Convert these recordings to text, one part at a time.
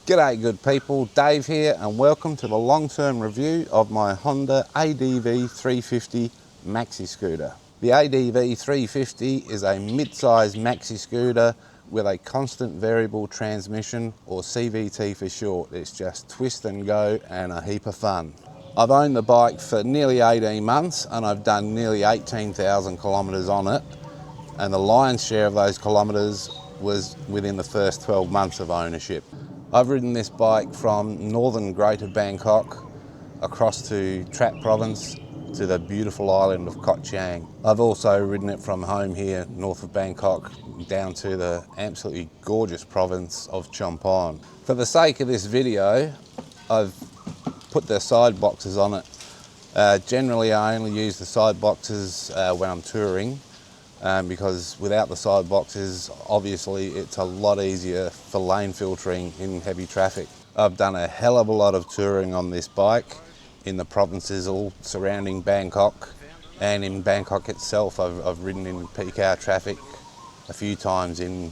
G'day good people, Dave here and welcome to the long-term review of my Honda ADV 350 Maxi-Scooter. The ADV 350 is a mid-size Maxi-Scooter with a constant variable transmission, or CVT for short. It's just twist and go and a heap of fun. I've owned the bike for nearly 18 months and I've done nearly 18,000 kilometres on it, and the lion's share of those kilometres was within the first 12 months of ownership. I've ridden this bike from northern Greater Bangkok across to Trat Province to the beautiful island of Koh Chang. I've also ridden it from home here north of Bangkok down to the absolutely gorgeous province of Chumphon. For the sake of this video, I've put the side boxes on it. Generally I only use the side boxes when I'm touring. Because without the side boxes, obviously it's a lot easier for lane filtering in heavy traffic. I've done a hell of a lot of touring on this bike in the provinces all surrounding Bangkok, and in Bangkok itself I've ridden in peak hour traffic a few times in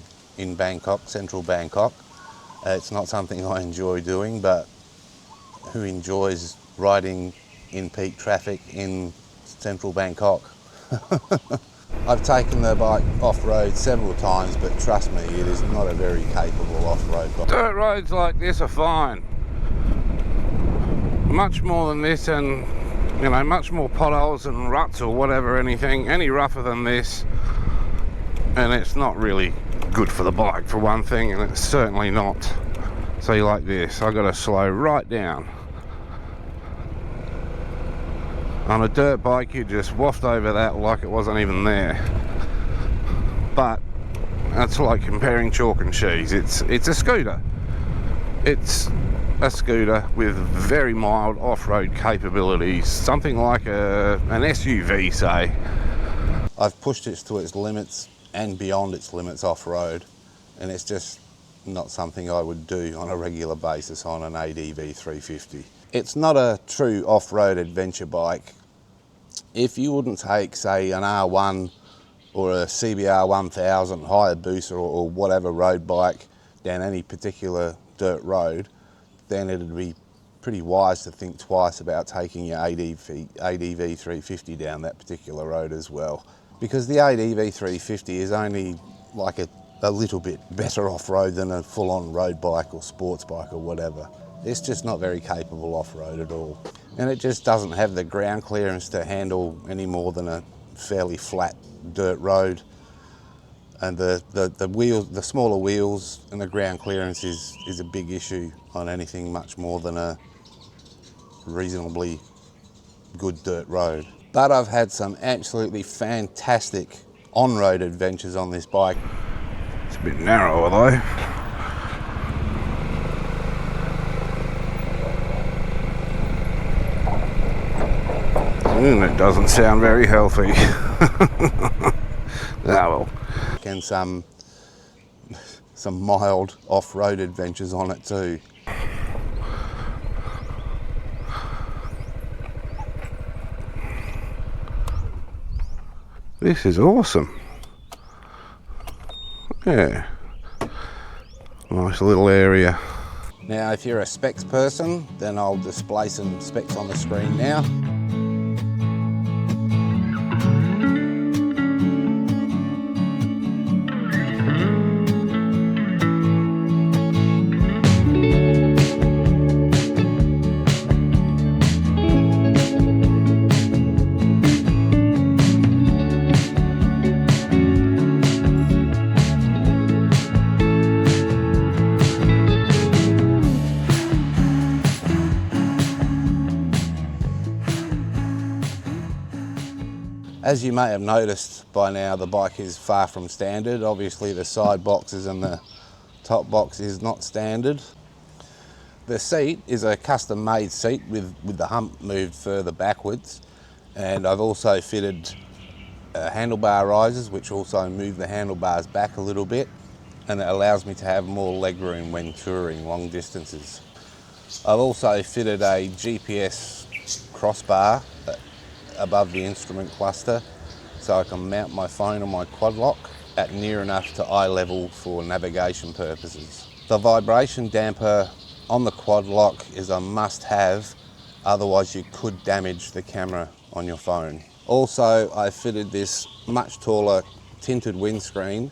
Bangkok, central Bangkok. It's not something I enjoy doing, but who enjoys riding in peak traffic in central Bangkok? I've taken the bike off-road several times, but trust me, it is not a very capable off-road bike. Dirt roads like this are fine. Much more than this, and you know, much more potholes and ruts or whatever, anything any rougher than this, and it's not really good for the bike for one thing, and it's certainly not. See, like this, I got to slow right down. On a dirt bike you just waft over that like it wasn't even there. But that's like comparing chalk and cheese. It's a scooter. It's a scooter with very mild off-road capabilities, something like an SUV, say. I've pushed it to its limits and beyond its limits off-road, and it's just not something I would do on a regular basis on an ADV 350. It's not a true off-road adventure bike. If you wouldn't take, say, an R1 or a CBR 1000 Hayabusa or whatever road bike down any particular dirt road, then it'd be pretty wise to think twice about taking your ADV 350 down that particular road as well. Because the ADV 350 is only like a little bit better off-road than a full-on road bike or sports bike or whatever. It's just not very capable off-road at all. And it just doesn't have the ground clearance to handle any more than a fairly flat dirt road. And the wheels, the smaller wheels and the ground clearance is a big issue on anything much more than a reasonably good dirt road. But I've had some absolutely fantastic on-road adventures on this bike. It's a bit narrower though. And it doesn't sound very healthy. Well. And some mild off-road adventures on it too. This is awesome. Yeah. Nice little area. Now, if you're a specs person, then I'll display some specs on the screen now. As you may have noticed by now, the bike is far from standard. Obviously the side boxes and the top box is not standard. The seat is a custom made seat with the hump moved further backwards, and I've also fitted handlebar risers which also move the handlebars back a little bit, and it allows me to have more leg room when touring long distances. I've also fitted a GPS crossbar above the instrument cluster so I can mount my phone on my quad lock at near enough to eye level for navigation purposes. The vibration damper on the quad lock is a must have, otherwise you could damage the camera on your phone. Also, I fitted this much taller tinted windscreen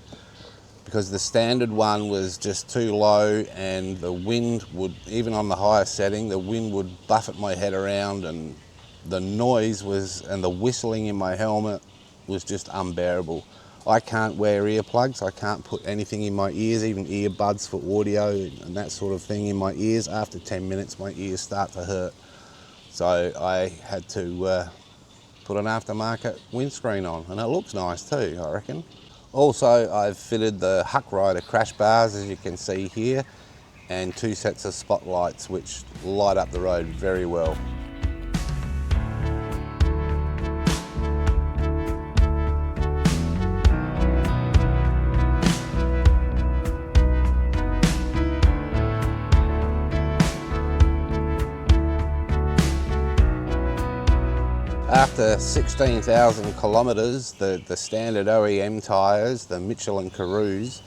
because the standard one was just too low, and the wind would, even on the highest setting, the wind would buffet my head around, and the noise was, and the whistling in my helmet was just unbearable. I can't wear earplugs, I can't put anything in my ears, even earbuds for audio and that sort of thing in my ears. After 10 minutes my ears start to hurt. So I had to put an aftermarket windscreen on, and it looks nice too, I reckon. Also, I've fitted the Huck Rider crash bars, as you can see here, and 2 sets of spotlights which light up the road very well. After 16,000 kilometres, the standard OEM tyres, the Michelin Carews,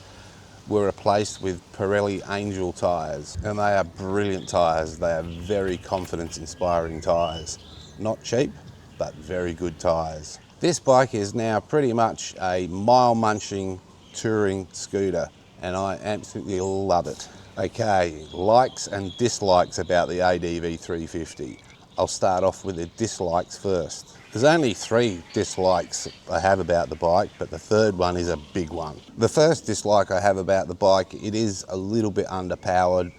were replaced with Pirelli Angel tyres, and they are brilliant tyres. They are very confidence-inspiring tyres. Not cheap, but very good tyres. This bike is now pretty much a mile-munching touring scooter, and I absolutely love it. Okay, likes and dislikes about the ADV 350. I'll start off with the dislikes first. There's only 3 dislikes I have about the bike, but the third one is a big one. The first dislike I have about the bike, it is a little bit underpowered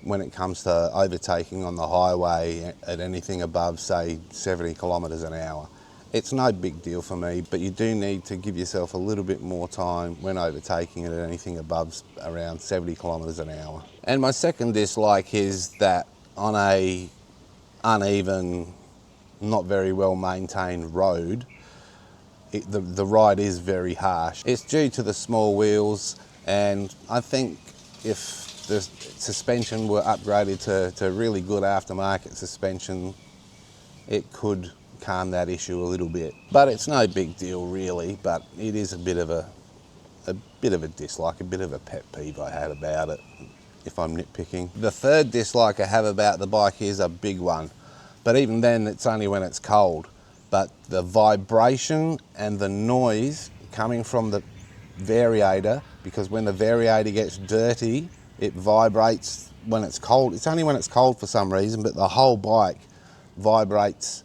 when it comes to overtaking on the highway at anything above, say, 70 kilometres an hour. It's no big deal for me, but you do need to give yourself a little bit more time when overtaking it at anything above around 70 kilometres an hour. And my second dislike is that on a uneven, not very well maintained road, the ride is very harsh. It's due to the small wheels, and I think if the suspension were upgraded to really good aftermarket suspension, it could calm that issue a little bit. But it's no big deal really, but it is a bit of a dislike, a bit of a pet peeve I have about it, if I'm nitpicking. The third dislike I have about the bike is a big one, but even then it's only when it's cold. But the vibration and the noise coming from the variator, because when the variator gets dirty, it vibrates when it's cold. It's only when it's cold for some reason, but the whole bike vibrates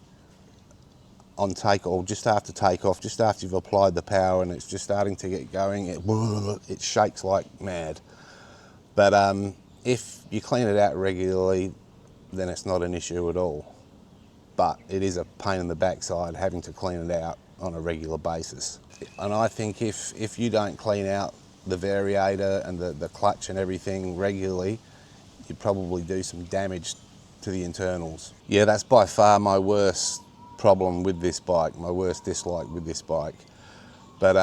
on takeoff, just after takeoff, just after you've applied the power and it's just starting to get going, it shakes like mad. But if you clean it out regularly, then it's not an issue at all. But it is a pain in the backside having to clean it out on a regular basis. And I think if you don't clean out the variator and the clutch and everything regularly, you'd probably do some damage to the internals. Yeah, that's by far my worst problem with this bike, my worst dislike with this bike. But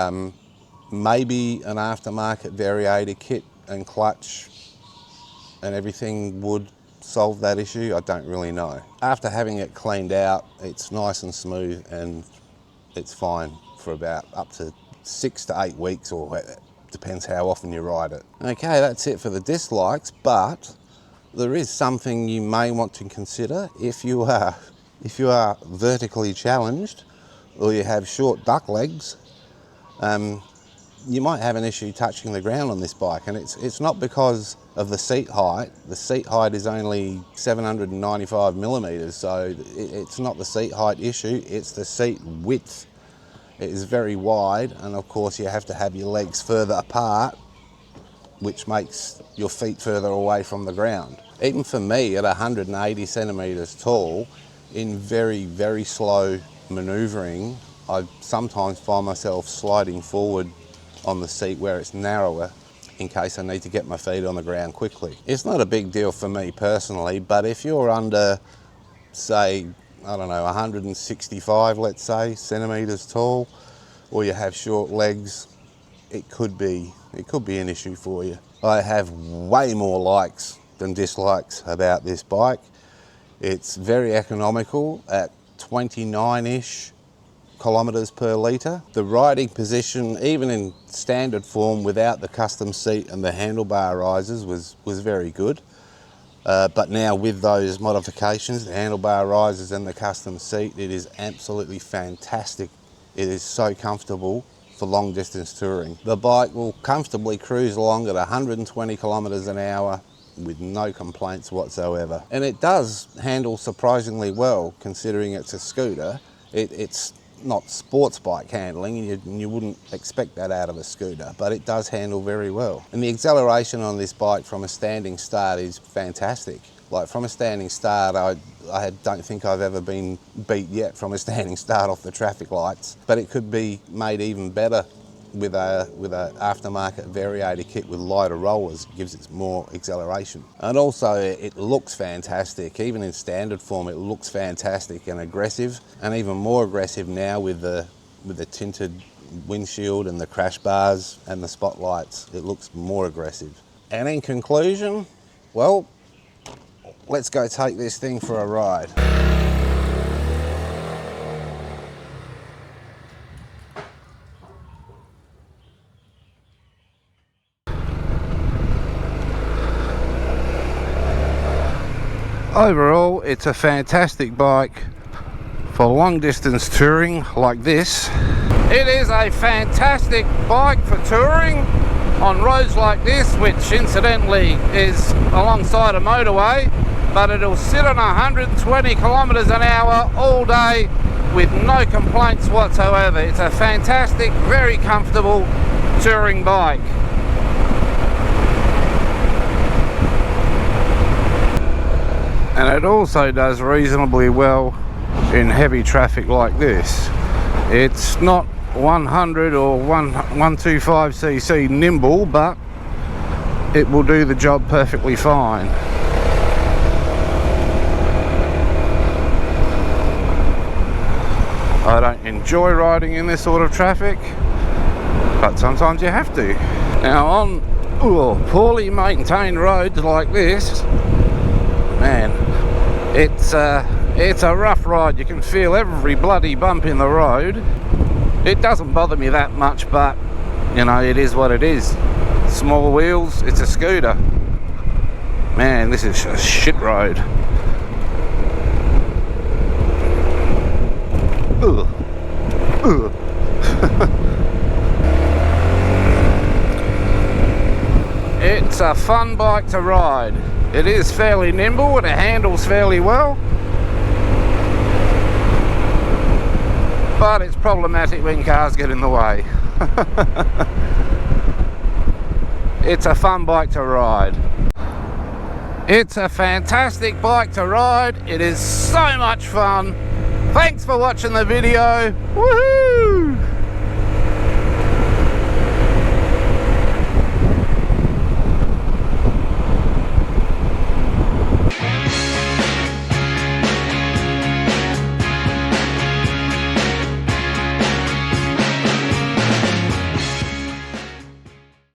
maybe an aftermarket variator kit and clutch and everything would solve that issue. I don't really know. After having it cleaned out, it's nice and smooth and it's fine for about up to 6 to 8 weeks, or depends how often you ride it. Okay, that's it for the dislikes, but there is something you may want to consider if you are vertically challenged or you have short duck legs. You might have an issue touching the ground on this bike, and it's not because of the seat height. The seat height is only 795 millimeters, so it's not the seat height issue, it's the seat width. It is very wide, and of course you have to have your legs further apart, which makes your feet further away from the ground. Even for me, at 180 centimeters tall, in very, very slow maneuvering, I sometimes find myself sliding forward on the seat where it's narrower in case I need to get my feet on the ground quickly. It's not a big deal for me personally, but if you're under, say, I don't know, 165, let's say, centimeters tall, or you have short legs, it could be an issue for you. I have way more likes than dislikes about this bike. It's very economical at 29-ish kilometers per litre. The riding position, even in standard form without the custom seat and the handlebar risers, was very good. But now with those modifications, the handlebar risers and the custom seat, it is absolutely fantastic. It is so comfortable for long distance touring. The bike will comfortably cruise along at 120 kilometers an hour with no complaints whatsoever. And it does handle surprisingly well, considering it's a scooter. It's not sports bike handling, and you wouldn't expect that out of a scooter, but it does handle very well. And the acceleration on this bike from a standing start is fantastic. Like from a standing start, I don't think I've ever been beat yet from a standing start off the traffic lights, but it could be made even better with a aftermarket variator kit with lighter rollers. It gives it more acceleration. And also it looks fantastic. Even in standard form, it looks fantastic and aggressive, and even more aggressive now with the tinted windshield and the crash bars and the spotlights. It looks more aggressive. And in conclusion, well, let's go take this thing for a ride. Overall, it's a fantastic bike for long distance touring like this. It is a fantastic bike for touring on roads like this, which incidentally is alongside a motorway, but it'll sit on 120 kilometers an hour all day with no complaints whatsoever. It's a fantastic, very comfortable touring bike. And it also does reasonably well in heavy traffic like this. It's not 100 or 125cc nimble, but it will do the job perfectly fine. I don't enjoy riding in this sort of traffic, but sometimes you have to. Now on poorly maintained roads like this, man, it's a rough ride. You can feel every bloody bump in the road. It doesn't bother me that much, but you know, it is what it is. Small wheels, it's a scooter. Man, this is a shit road. Ugh. Ugh. It's a fun bike to ride. It is fairly nimble and it handles fairly well, but it's problematic when cars get in the way. It's a fun bike to ride. It's a fantastic bike to ride. It is so much fun. Thanks for watching the video. Woohoo!